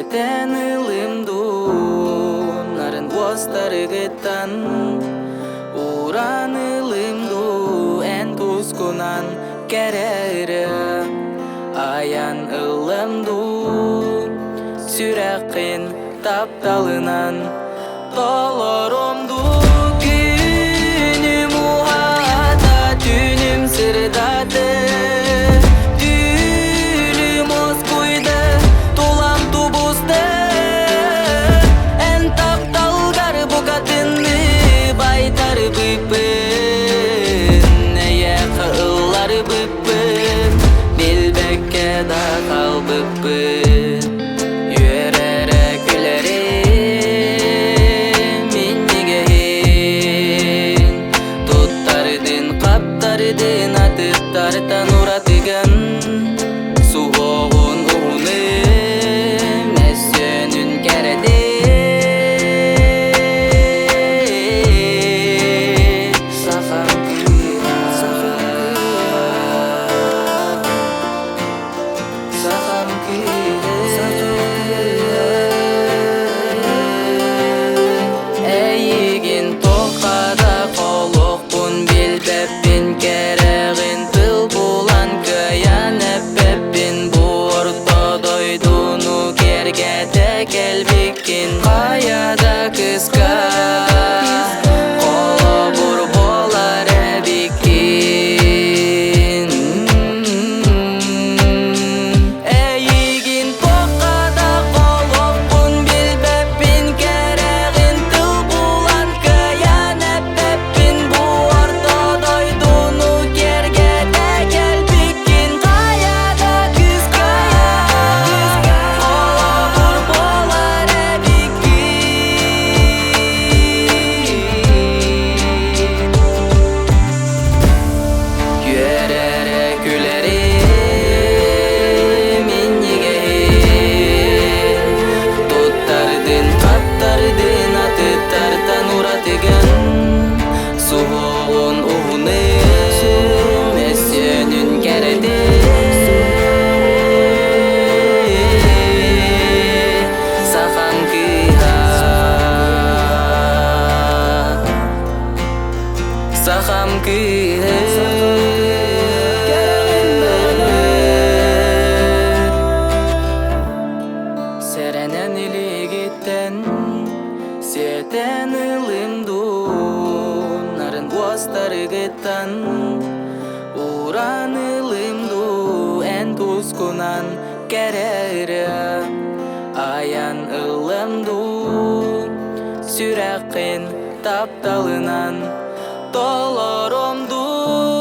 Сиэтен ылымду нарын бостарыгыттан уран ылымду эн тускунан керері аян ылымду сүрәкин тапталынан толоромду күнүм ухата түнүм сырдады түлүм оскуйды тулам тубузды эн тапталгар букатынны байтар быппын эе кыллар быппын билбекке да калбыппын Тарттан уратыган сугогун уны мәссөнүн кереде сахам эйигин токада колокпун билбеппин керегин келбикин каяда кыска коло бур болар эбикин эйигин токада колокпун билбеппин керегин тыл булан кыян эппеппин бу ортодойдуну кергеде келбикин каяда кыска Сугон уны мәссөнүн кереде сахам кыйха сахам кыйха серенен илигиттен сиэтен ылымду Бостарыгыттан уран ылымду эн тускунан керері аян ылымду сүрәкин тапталынан толоромду